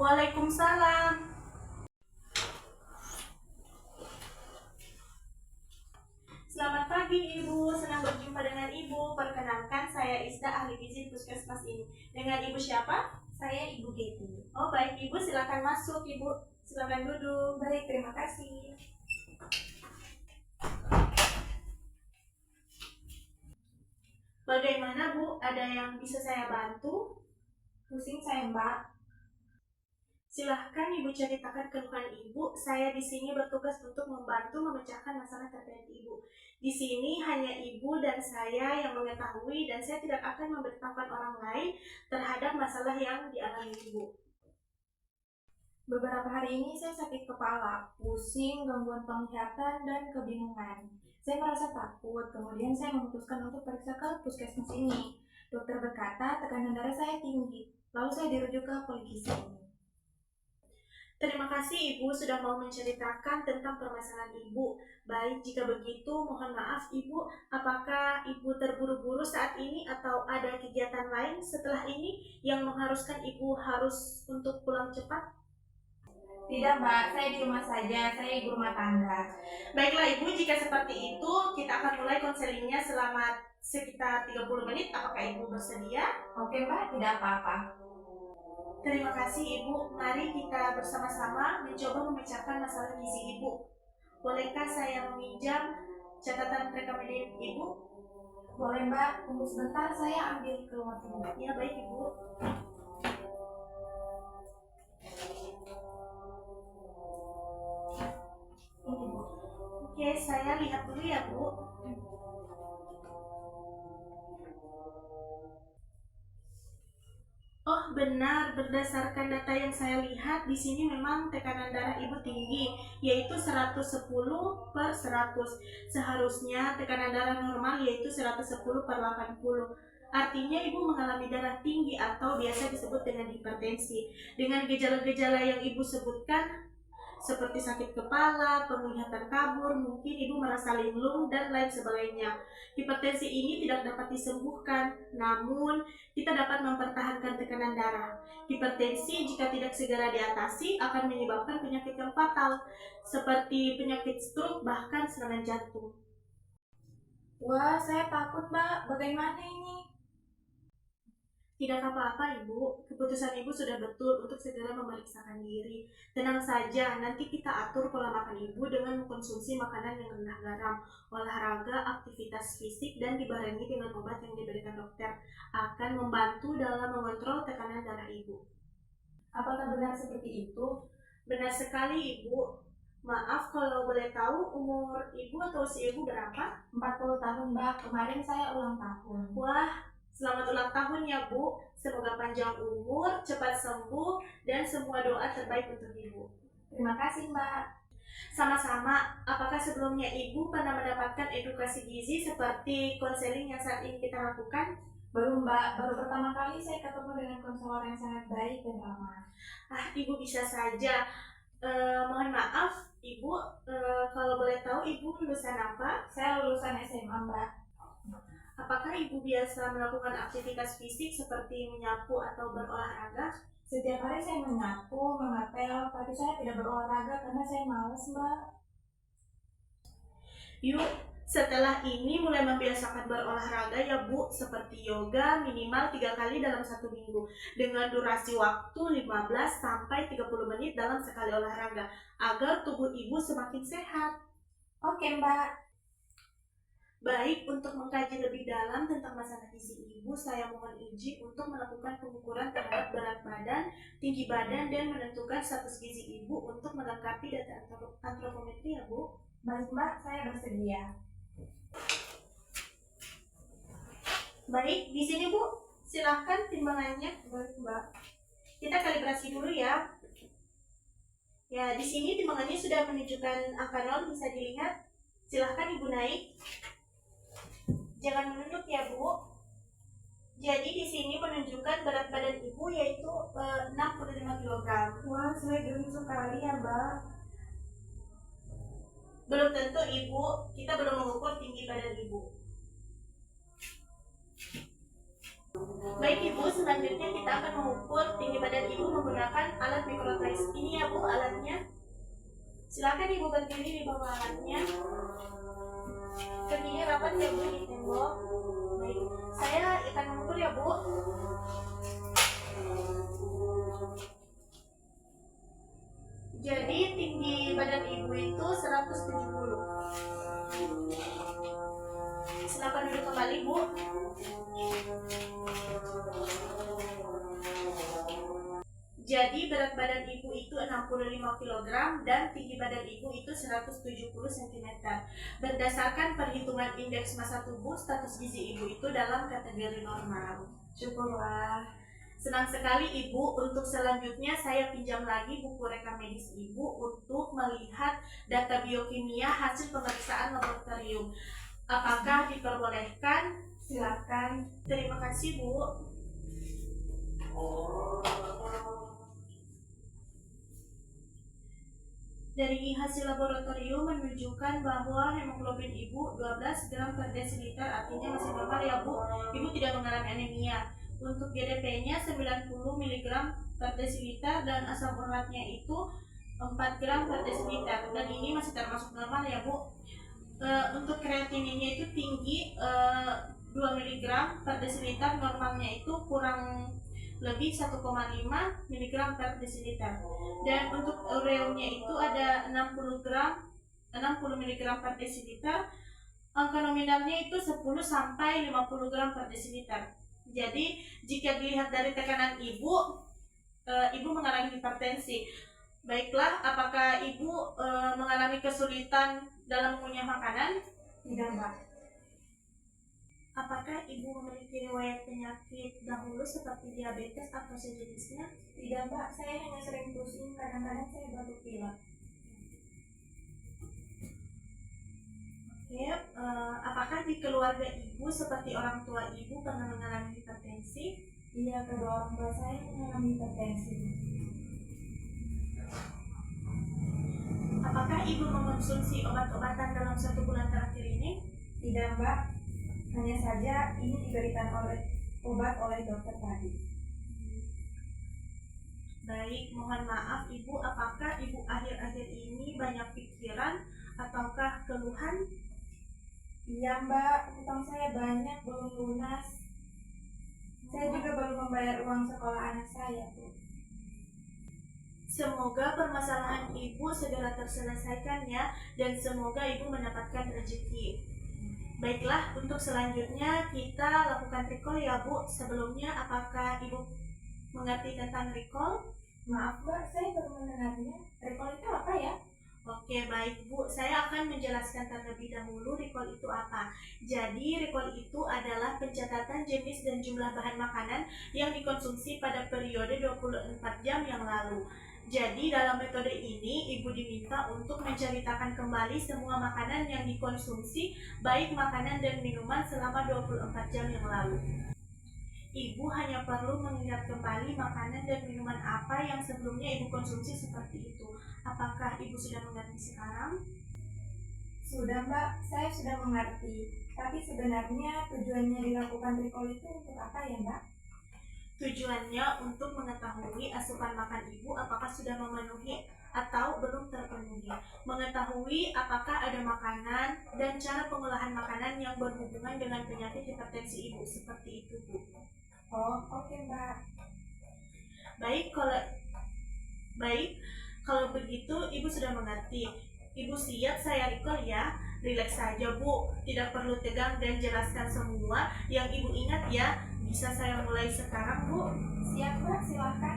Waalaikumsalam. Selamat pagi Ibu, senang berjumpa dengan Ibu. Perkenalkan, saya Isda, ahli gizi puskesmas ini. Dengan Ibu siapa? Saya Ibu Geti. Oh baik Ibu, silakan masuk Ibu. Silakan duduk. Baik, terima kasih. Bagaimana Bu? Ada yang bisa saya bantu? Pusing saya, Mbak. Silahkan Ibu ceritakan keluhan Ibu. Saya di sini bertugas untuk membantu memecahkan masalah terkait Ibu. Di sini hanya Ibu dan saya yang mengetahui, dan saya tidak akan memberitahukan orang lain terhadap masalah yang dialami Ibu. Beberapa hari ini saya sakit kepala, pusing, gangguan penglihatan, dan kebingungan. Saya merasa takut, kemudian saya memutuskan untuk periksa ke puskesmas ini. Dokter berkata tekanan darah saya tinggi, lalu saya dirujuk ke poliklinik ini. Terima kasih Ibu sudah mau menceritakan tentang permasalahan Ibu. Baik, jika begitu mohon maaf Ibu, apakah Ibu terburu-buru saat ini atau ada kegiatan lain setelah ini yang mengharuskan Ibu harus untuk pulang cepat? Tidak, Mbak, saya di rumah saja, saya ibu rumah tangga. Baiklah Ibu, jika seperti itu kita akan mulai konselingnya selama sekitar 30 menit. Apakah Ibu bersedia? Oke, Mbak, tidak apa-apa. Terima kasih Ibu. Mari kita bersama-sama mencoba memecahkan masalah gizi Ibu. Bolehkah saya meminjam catatan rekening Ibu? Boleh, Mbak, tunggu sebentar, saya ambil keluar dulu. Ya, baik Ibu. Ini, Bu. Oke, saya lihat dulu ya Bu. Oh benar, berdasarkan data yang saya lihat di sini memang tekanan darah Ibu tinggi, yaitu 110/100. Seharusnya tekanan darah normal yaitu 110/80. Artinya Ibu mengalami darah tinggi atau biasa disebut dengan hipertensi. Dengan gejala-gejala yang Ibu sebutkan seperti sakit kepala, penglihatan kabur, mungkin Ibu merasa linglung, dan lain sebagainya. Hipertensi ini tidak dapat disembuhkan, namun kita dapat mempertahankan tekanan darah. Hipertensi jika tidak segera diatasi akan menyebabkan penyakit yang fatal, seperti penyakit stroke bahkan serangan jantung. Wah, saya takut, Mbak. Bagaimana ini? Tidak apa-apa Ibu, keputusan Ibu sudah betul untuk segera memeriksakan diri. Tenang saja, nanti kita atur pola makan Ibu dengan mengkonsumsi makanan yang rendah garam, olahraga, aktivitas fisik, dan dibarengi dengan obat yang diberikan dokter akan membantu dalam mengontrol tekanan darah Ibu. Apakah benar seperti itu? Benar sekali Ibu. Maaf kalau boleh tahu umur Ibu atau usia Ibu berapa? 40 tahun, Mbak. Kemarin saya ulang tahun. Wah, selamat ulang tahun ya Bu. Semoga panjang umur, cepat sembuh, dan semua doa terbaik untuk Ibu. Terima kasih, Mbak. Sama-sama. Apakah sebelumnya Ibu pernah mendapatkan edukasi gizi seperti konseling yang saat ini kita lakukan? Baru, Mbak. Baru pertama kali saya ketemu dengan konselor yang sangat baik dan ramah. Ibu bisa saja. Mohon maaf, Ibu, kalau boleh tahu Ibu lulusan apa? Saya lulusan SMA, Mbak. Apakah Ibu biasa melakukan aktivitas fisik seperti menyapu atau berolahraga? Setiap hari saya menyapu, mengepel, tapi saya tidak berolahraga karena saya malas, Mbak. Yuk, setelah ini mulai membiasakan berolahraga ya Bu, seperti yoga minimal 3 kali dalam 1 minggu dengan durasi waktu 15-30 menit dalam sekali olahraga agar tubuh Ibu semakin sehat. Oke, Mbak. Baik, untuk mengkaji lebih dalam tentang masalah gizi Ibu, saya mohon izin untuk melakukan pengukuran terhadap berat badan, tinggi badan, dan menentukan status gizi Ibu untuk melengkapi data antropometri ya Bu. Baik, Mbak, saya bersedia. Baik, di sini Bu, silahkan timbangannya. Baik, Mbak. Kita kalibrasi dulu ya. Ya, di sini timbangannya sudah menunjukkan angka 0, bisa dilihat. Silahkan Ibu naik. Jangan menunduk ya Bu. Jadi di sini menunjukkan berat badan Ibu yaitu 65 kg. Wah, saya gendut sekali ya, Mbak. Belum tentu Ibu, kita belum mengukur tinggi badan Ibu. Baik Ibu, sebagai selanjutnya kita akan mengukur tinggi badan ibu menggunakan alat microtrace. Ini ya Bu alatnya. Silakan ibu berdiri di bawah alatnya. Kakinya rapat ya Bu di tembok. Baik, saya akan mengukur ya Bu. Jadi tinggi badan ibu itu 170. Silakan duduk kembali Bu. Jadi berat badan ibu itu 65 kg dan tinggi badan ibu itu 170 cm. Berdasarkan perhitungan indeks massa tubuh, status gizi ibu itu dalam kategori normal. Syukurlah. Senang sekali Ibu. Untuk selanjutnya saya pinjam lagi buku rekam medis Ibu untuk melihat data biokimia hasil pemeriksaan laboratorium. Apakah diperbolehkan? Silakan. Terima kasih Bu. Dari hasil laboratorium menunjukkan bahwa hemoglobin ibu 12 gram per desiliter, artinya masih normal ya Bu. Ibu tidak mengalami anemia. Untuk GDP-nya 90 mg per desiliter dan asam uratnya itu 4 gram per desiliter, dan ini masih termasuk normal ya Bu. Untuk kreatininnya itu tinggi 2 mg per desiliter, normalnya itu kurang lebih 1,5 mg per desiliter. Dan untuk ureumnya itu ada 60 mg per desiliter. Angka nominalnya itu 10 sampai 50 gram per desiliter. Jadi jika dilihat dari tekanan ibu, ibu mengalami hipertensi. Baiklah, apakah ibu mengalami kesulitan dalam mengunyah makanan? Tidak, Mbak. Apakah ibu memiliki riwayat penyakit dahulu seperti diabetes atau sejenisnya? Tidak, Mbak. Saya hanya sering pusing, kadang-kadang saya batuk pilek. Oke, apakah di keluarga ibu seperti orang tua ibu pernah mengalami hipertensi? Iya, kedua orang tua saya mengalami hipertensi. Apakah ibu mengkonsumsi obat-obatan dalam 1 bulan terakhir ini? Tidak, Mbak. Hanya saja ini diberikan obat oleh dokter tadi. Baik, mohon maaf Ibu, apakah Ibu akhir-akhir ini banyak pikiran ataukah keluhan? Iya, Mbak. Utang saya banyak, belum lunas. Saya juga baru membayar uang sekolah anak saya, Bu. Semoga permasalahan Ibu segera terselesaikan ya, dan semoga Ibu mendapatkan rezeki. Baiklah, untuk selanjutnya kita lakukan recall ya Bu. Sebelumnya, apakah Ibu mengerti tentang recall? Maaf, Mbak, saya baru mendengarnya. Recall itu apa ya? Oke, baik Bu. Saya akan menjelaskan terlebih dahulu recall itu apa. Jadi, recall itu adalah pencatatan jenis dan jumlah bahan makanan yang dikonsumsi pada periode 24 jam yang lalu. Jadi, dalam metode ini, Ibu diminta untuk menceritakan kembali semua makanan yang dikonsumsi, baik makanan dan minuman selama 24 jam yang lalu. Ibu hanya perlu mengingat kembali makanan dan minuman apa yang sebelumnya Ibu konsumsi seperti itu. Apakah Ibu sudah mengerti sekarang? Sudah, Mbak. Saya sudah mengerti. Tapi sebenarnya tujuannya dilakukan recall itu untuk apa ya, Mbak? Tujuannya untuk mengetahui asupan makan Ibu apakah sudah memenuhi atau belum terpenuhi. Mengetahui apakah ada makanan dan cara pengolahan makanan yang berhubungan dengan penyakit hipertensi Ibu. Seperti itu, Bu. Oh, oke, Mbak. Baik, kalau begitu Ibu sudah mengerti. Ibu siap saya recall ya? Rileks saja Bu, tidak perlu tegang dan jelaskan semua yang Ibu ingat ya. Bisa saya mulai sekarang Bu? Siap, Mbak, silahkan.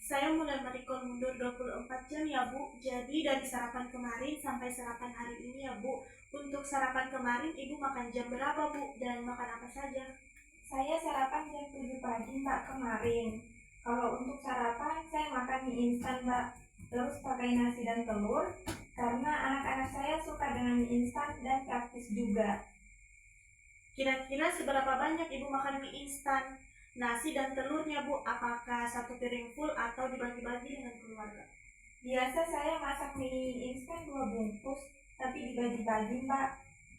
Saya mulai merecall mundur 24 jam ya Bu. Jadi dari sarapan kemarin sampai sarapan hari ini ya Bu. Untuk sarapan kemarin Ibu makan jam berapa Bu? Dan makan apa saja? Saya sarapan jam 7 pagi, Mbak, kemarin. Kalau untuk sarapan, saya makan mie instan, Mbak. Terus pakai nasi dan telur, karena anak-anak saya suka dengan mie instan dan praktis juga. Kira-kira seberapa banyak Ibu makan mie instan, nasi dan telurnya Bu? Apakah 1 piring full atau dibagi-bagi dengan keluarga? Biasa saya masak mie instan 2 bungkus, tapi dibagi-bagi, Mbak.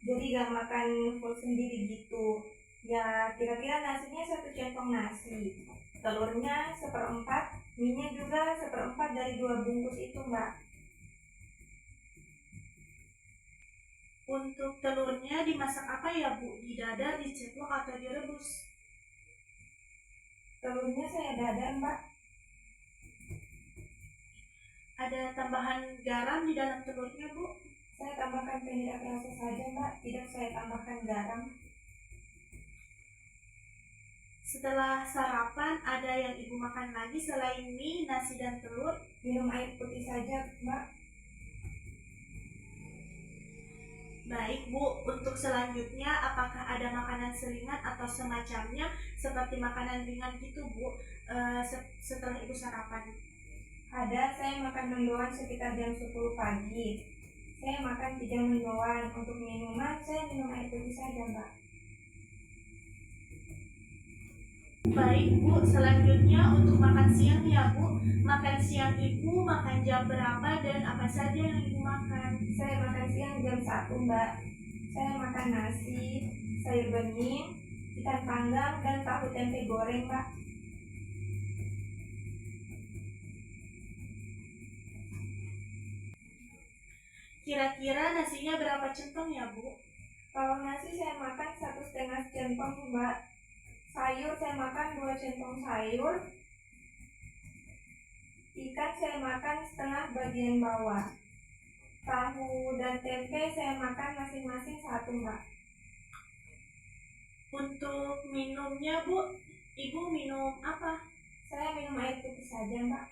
Jadi gak makan full sendiri gitu. Ya, kira-kira nasinya 1 centong nasi. Telurnya 1/4, mie-nya juga 1/4 dari 2 bungkus itu, Mbak. Untuk telurnya dimasak apa ya Bu? Didadar, diceplok, atau direbus? Telurnya saya dadar, Mbak. Ada tambahan garam di dalam telurnya Bu? Saya tambahkan penyedap rasa saja, Mbak. Tidak saya tambahkan garam. Setelah sarapan, ada yang Ibu makan lagi selain mie, nasi, dan telur? Minum air putih saja, Mbak. Baik Bu, untuk selanjutnya apakah ada makanan selingan atau semacamnya seperti makanan ringan gitu Bu setelah Ibu sarapan? Ada, saya makan mendoan sekitar jam 10 pagi. Saya makan 3 mendoan. Untuk minuman, saya minum air putih saja, Mbak. Baik Bu, selanjutnya untuk makan siang ya Bu. Makan siang Ibu makan jam berapa dan apa saja yang Ibu makan? Saya makan siang jam 1, Mbak. Saya makan nasi, sayur bening, ikan panggang, dan tahu tempe goreng, Mbak. Kira-kira nasinya berapa centong ya Bu? Kalau nasi saya makan 1,5 centong, Mbak. Sayur saya makan 2 centong sayur. Ikan saya makan setengah bagian bawah. Tahu dan tempe saya makan masing-masing 1, Mbak. Untuk minumnya Bu, Ibu minum apa? Saya minum air putih saja, Mbak.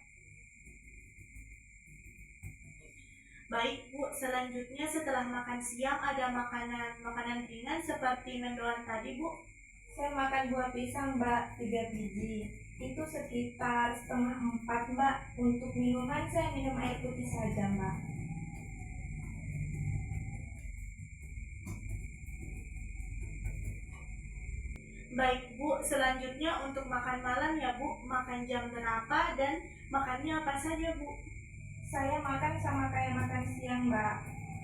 Baik Bu, selanjutnya setelah makan siang ada makanan ringan seperti mendoan tadi Bu? Saya makan buah pisang, Mbak, 3 biji. Itu sekitar 3:30, Mbak. Untuk minuman saya minum air putih saja, Mbak. Baik Bu, selanjutnya untuk makan malam ya Bu, makan jam berapa dan makannya apa saja Bu? Saya makan sama kayak makan siang, Mbak.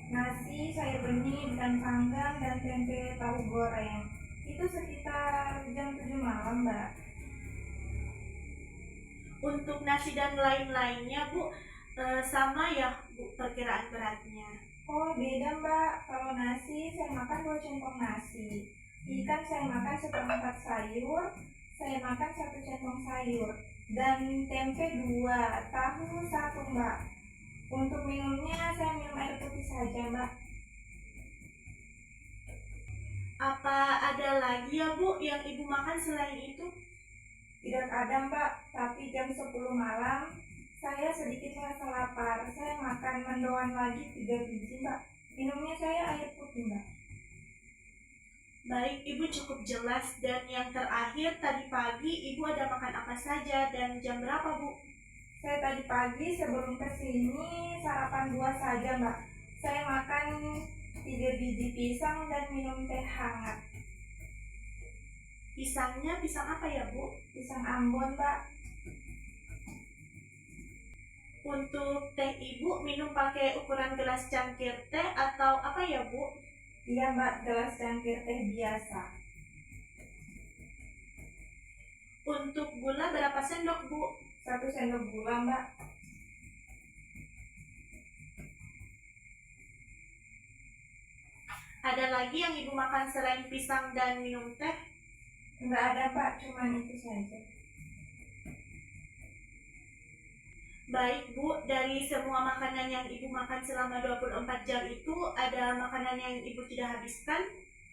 Nasi, sayur bening, ikan panggang, dan tempe tahu goreng. Itu sekitar jam 7 malam, Mbak. Untuk nasi dan lain-lainnya Bu, sama ya Bu perkiraan beratnya? Oh, beda, Mbak. Kalau nasi, saya makan 2 centong nasi. Ikan saya makan 1/4 sayur. Saya makan 1 centong sayur. Dan tempe 2, tahu 1, Mbak. Untuk minumnya, saya minum air putih saja, Mbak. Apa ada lagi ya Bu yang Ibu makan selain itu? Tidak ada, Mbak. Tapi jam 10 malam, saya sedikit merasa lapar. Saya makan mendoan lagi 3 biji, Mbak. Minumnya saya air putih, Mbak. Baik, Ibu cukup jelas. Dan yang terakhir, tadi pagi Ibu ada makan apa saja dan jam berapa Bu? Saya tadi pagi sebelum kesini sarapan buah saja, Mbak. Saya makan 3 biji pisang dan minum teh hangat. Pisangnya pisang apa ya Bu? Pisang Ambon, Mbak. Untuk teh Ibu minum pakai ukuran gelas cangkir teh atau apa ya Bu? Iya, Mbak, gelas cangkir teh biasa. Untuk gula berapa sendok Bu? 1 sendok gula, Mbak. Ada lagi yang Ibu makan selain pisang dan minum teh? Enggak ada, Pak, cuman itu saja. Baik Bu, dari semua makanan yang Ibu makan selama 24 jam itu, ada makanan yang Ibu tidak habiskan?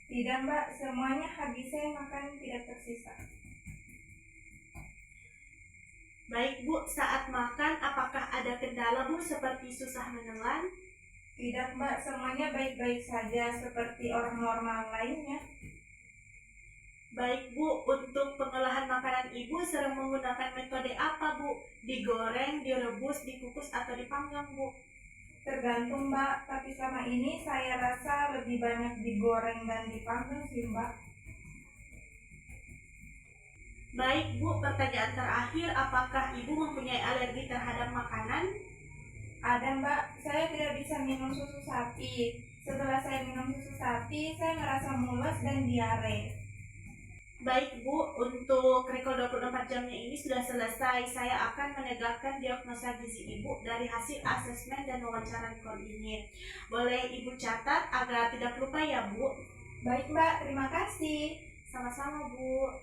Tidak, Mbak, semuanya habis saya makan tidak tersisa. Baik Bu, saat makan apakah ada kendala Bu seperti susah menelan? Tidak, Mbak, semuanya baik-baik saja seperti orang normal lainnya. Baik Bu, untuk pengolahan makanan Ibu sering menggunakan metode apa Bu? Digoreng, direbus, dikukus, atau dipanggang Bu? Tergantung, Mbak, tapi selama ini saya rasa lebih banyak digoreng dan dipanggang sih, Mbak. Baik Bu, pertanyaan terakhir, apakah Ibu mempunyai alergi terhadap makanan? Ada, Mbak, saya tidak bisa minum susu sapi. Setelah saya minum susu sapi, saya merasa mules dan diare. Baik Bu, untuk recall 24 jamnya ini sudah selesai. Saya akan menegakkan diagnosa gizi Ibu dari hasil asesmen dan wawancara recall ini. Boleh Ibu catat agar tidak lupa ya Bu. Baik Mbak, terima kasih. Sama-sama Bu.